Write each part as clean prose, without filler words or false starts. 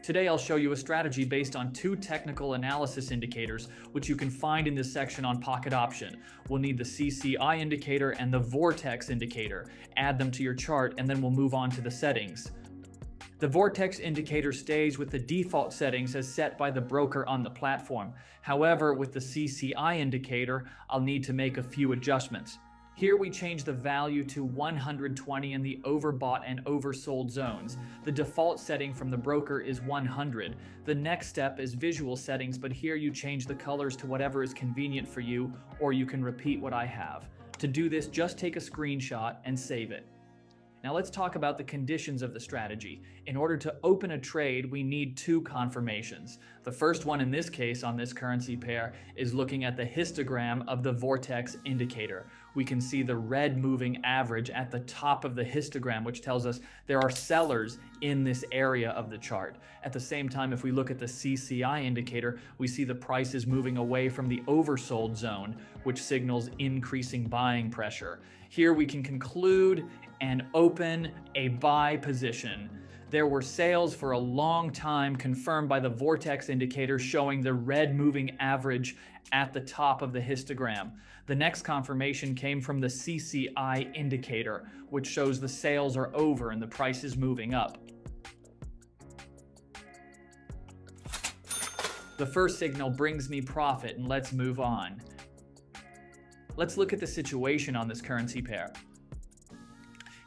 Today I'll show you a strategy based on two technical analysis indicators, which you can find in this section on Pocket Option. We'll need the CCI indicator and the vortex indicator. Add them to your chart and then we'll move on to the settings. The vortex indicator stays with the default settings as set by the broker on the platform. However, with the CCI indicator, I'll need to make a few adjustments. Here we change the value to 120 in the overbought and oversold zones. The default setting from the broker is 100. The next step is visual settings, but here you change the colors to whatever is convenient for you, or you can repeat what I have. To do this, just take a screenshot and save it. Now let's talk about the conditions of the strategy. In order to open a trade, we need two confirmations. The first one in this case on this currency pair is looking at the histogram of the vortex indicator. We can see the red moving average at the top of the histogram, which tells us there are sellers in this area of the chart. At the same time, if we look at the CCI indicator, we see the price is moving away from the oversold zone, which signals increasing buying pressure. Here we can conclude and open a buy position. There were sales for a long time confirmed by the vortex indicator showing the red moving average at the top of the histogram. The next confirmation came from the CCI indicator, which shows the sales are over and the price is moving up. The first signal brings me profit, and let's move on. Let's look at the situation on this currency pair.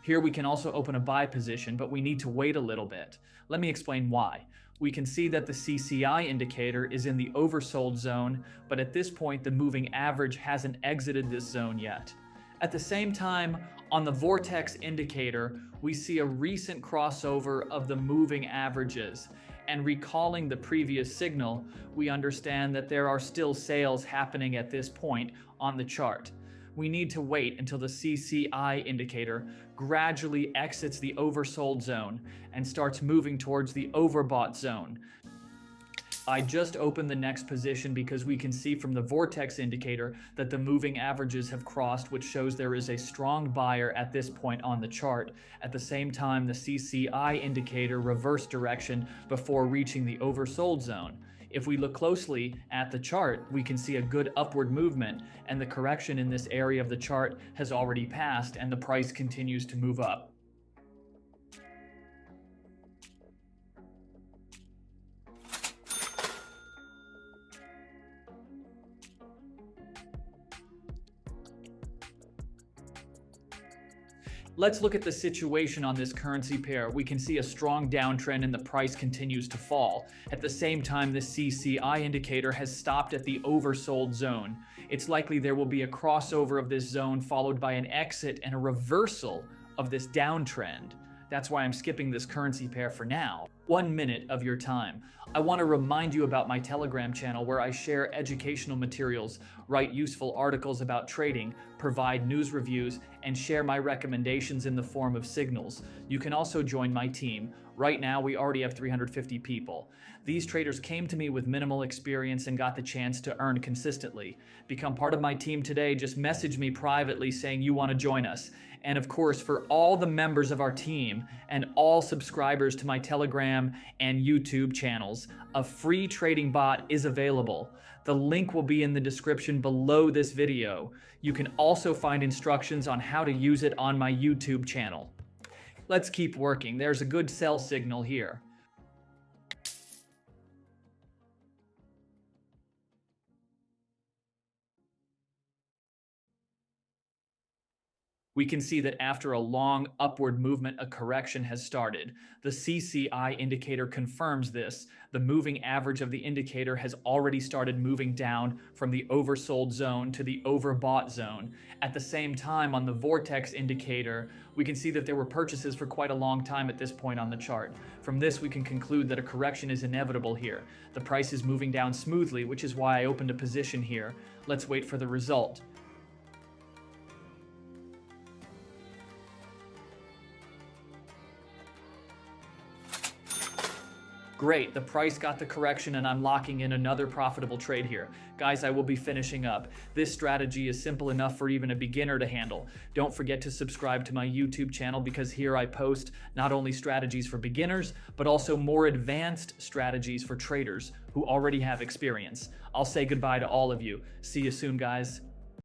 Here we can also open a buy position, but we need to wait a little bit. Let me explain why. We can see that the CCI indicator is in the oversold zone, but at this point the moving average hasn't exited this zone yet. At the same time, on the vortex indicator, we see a recent crossover of the moving averages. And recalling the previous signal, we understand that there are still sales happening at this point on the chart. We need to wait until the CCI indicator gradually exits the oversold zone and starts moving towards the overbought zone. I just opened the next position because we can see from the vortex indicator that the moving averages have crossed, which shows there is a strong buyer at this point on the chart. At the same time, the CCI indicator reversed direction before reaching the oversold zone. If we look closely at the chart, we can see a good upward movement, and the correction in this area of the chart has already passed and the price continues to move up. Let's look at the situation on this currency pair. We can see a strong downtrend and the price continues to fall. At the same time, the CCI indicator has stopped at the oversold zone. It's likely there will be a crossover of this zone followed by an exit and a reversal of this downtrend. That's why I'm skipping this currency pair for now. 1 minute of your time. I want to remind you about my Telegram channel where I share educational materials, write useful articles about trading, provide news reviews, and share my recommendations in the form of signals. You can also join my team. Right now, we already have 350 people. These traders came to me with minimal experience and got the chance to earn consistently. Become part of my team today. Just message me privately saying you want to join us. And of course, for all the members of our team and all subscribers to my Telegram and YouTube channels, a free trading bot is available. The link will be in the description below this video. You can also find instructions on how to use it on my YouTube channel. Let's keep working. There's a good sell signal here. We can see that after a long upward movement, a correction has started. The CCI indicator confirms this. The moving average of the indicator has already started moving down from the oversold zone to the overbought zone. At the same time, on the vortex indicator, we can see that there were purchases for quite a long time at this point on the chart. From this, we can conclude that a correction is inevitable here. The price is moving down smoothly, which is why I opened a position here. Let's wait for the result. Great, the price got the correction and I'm locking in another profitable trade here. Guys, I will be finishing up. This strategy is simple enough for even a beginner to handle. Don't forget to subscribe to my YouTube channel because here I post not only strategies for beginners, but also more advanced strategies for traders who already have experience. I'll say goodbye to all of you. See you soon, guys.